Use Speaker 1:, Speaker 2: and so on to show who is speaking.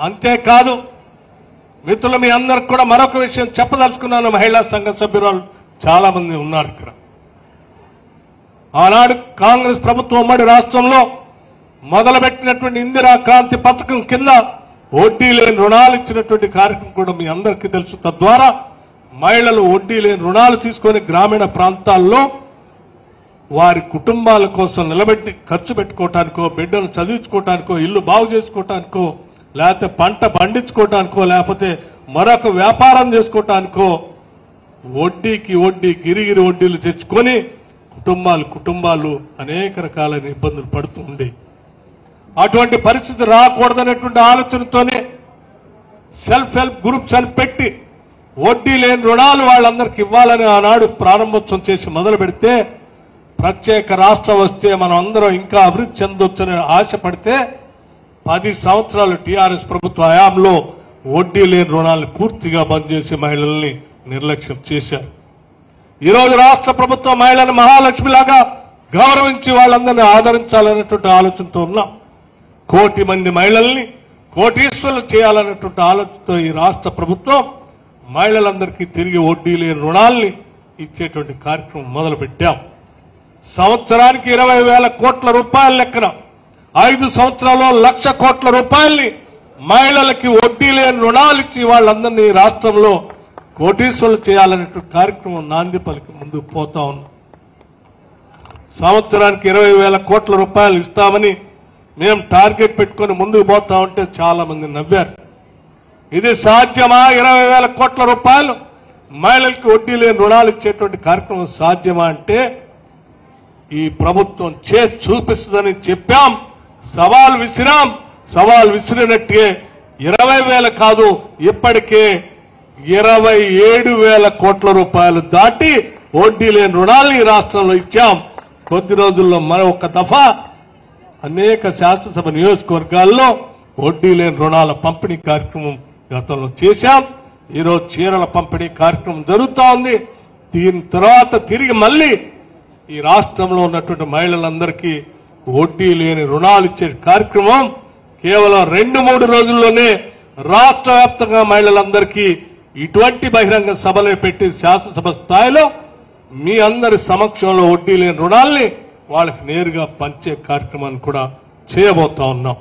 Speaker 1: అంతేకాదు మిత్రులు, మీ అందరికి కూడా మరొక విషయం చెప్పదలుచుకున్నాను. మహిళా సంఘ సభ్యురాలు చాలా మంది ఉన్నారు ఇక్కడ. ఆనాడు కాంగ్రెస్ ప్రభుత్వం ఉమ్మడి రాష్ట్రంలో మొదలుపెట్టినటువంటి ఇందిరా క్రాంతి పథకం కింద వడ్డీ లేని రుణాలు ఇచ్చినటువంటి కార్యక్రమం కూడా మీ అందరికీ తెలుసు. తద్వారా మహిళలు వడ్డీ లేని రుణాలు తీసుకొని గ్రామీణ ప్రాంతాల్లో వారి కుటుంబాల కోసం నిలబెట్టి ఖర్చు పెట్టుకోవటానికో, బిడ్డను చదివించుకోవటానికో, ఇల్లు బాగు చేసుకోవటానికో, లేకపోతే పంట పండించుకోవటానికో, లేకపోతే మరొక వ్యాపారం చేసుకోవటానికో వడ్డీకి వడ్డీ గిరిగిరి వడ్డీలు తెచ్చుకొని కుటుంబాలు అనేక రకాలైన ఇబ్బందులు పడుతూ ఉండే. అటువంటి పరిస్థితి రాకూడదనేటువంటి ఆలోచనతోనే సెల్ఫ్ హెల్ప్ గ్రూప్స్ అని పెట్టి వడ్డీ లేని రుణాలు వాళ్ళందరికీ ఇవ్వాలని ఆనాడు ప్రారంభోత్సవం చేసి మొదలు పెడితే, ప్రత్యేక రాష్ట్రం వస్తే మనం అందరం ఇంకా అభివృద్ధి చెందొచ్చని ఆశపడితే 10 సంవత్సరాలు టీఆర్ఎస్ ప్రభుత్వ హయాంలో వడ్డీ లేని రుణాలను పూర్తిగా బంద్ చేసి మహిళల్ని నిర్లక్ష్యం చేశారు. ఈరోజు రాష్ట్ర ప్రభుత్వం మహిళలను మహాలక్ష్మిలాగా గౌరవించి వాళ్ళందరినీ ఆదరించాలనేటువంటి ఆలోచనతో ఉన్నాం. 1 కోటి మంది మహిళల్ని కోటీశ్వరులు చేయాలనేటువంటి ఆలోచనతో ఈ రాష్ట్ర ప్రభుత్వం మహిళలందరికీ తిరిగి వడ్డీ లేని రుణాల్ని ఇచ్చేటువంటి కార్యక్రమం మొదలుపెట్టాం. సంవత్సరానికి 20,000 కోట్ల రూపాయల లెక్కన 5 సంవత్సరాల్లో 1,00,000 కోట్ల రూపాయల్ని మహిళలకి వడ్డీ లేని రుణాలు ఇచ్చి వాళ్ళందరినీ రాష్ట్రంలో కోటీశ్వరులు చేయాలనేటువంటి కార్యక్రమం నాంది పలికి ముందుకు పోతా ఉన్నాం. సంవత్సరానికి 20,000 కోట్ల రూపాయలు ఇస్తామని మేము టార్గెట్ పెట్టుకొని ముందుకు పోతా ఉంటే చాలా మంది నవ్వారు. ఇది సాధ్యమా? 20,000 కోట్ల రూపాయలు మహిళలకు వడ్డీ లేని రుణాలు ఇచ్చేటువంటి కార్యక్రమం సాధ్యమా అంటే ఈ ప్రభుత్వం చేసి చూపిస్తుందని చెప్పాం. సవాల్ విసిరాం. సవాల్ విసిరినట్టే 20,000 కాదు, ఇప్పటికే 27,000 కోట్ల రూపాయలు దాటి వడ్డీ లేని రుణాలు ఈ రాష్ట్రంలో ఇచ్చాం. కొద్ది రోజుల్లో మరొక దఫా అనేక శాసనసభ నియోజకవర్గాల్లో వడ్డీ లేని రుణాల పంపిణీ కార్యక్రమం గతంలో చేశాం. ఈరోజు చీరల పంపిణీ కార్యక్రమం జరుగుతూ ఉంది. దీని తర్వాత తిరిగి మళ్ళీ ఈ రాష్ట్రంలో ఉన్నటువంటి మహిళలందరికీ వడ్డీ లేని రుణాలు ఇచ్చే కార్యక్రమం కేవలం 2-3 రోజుల్లోనే రాష్ట్ర వ్యాప్తంగా మహిళలందరికీ ఇటువంటి బహిరంగ సభలే పెట్టి శాసనసభ స్థాయిలో మీ అందరి సమక్షంలో వడ్డీ లేని రుణాల్ని వాళ్ళకి నేరుగా పంచే కార్యక్రమాన్ని కూడా చేయబోతా ఉన్నాం.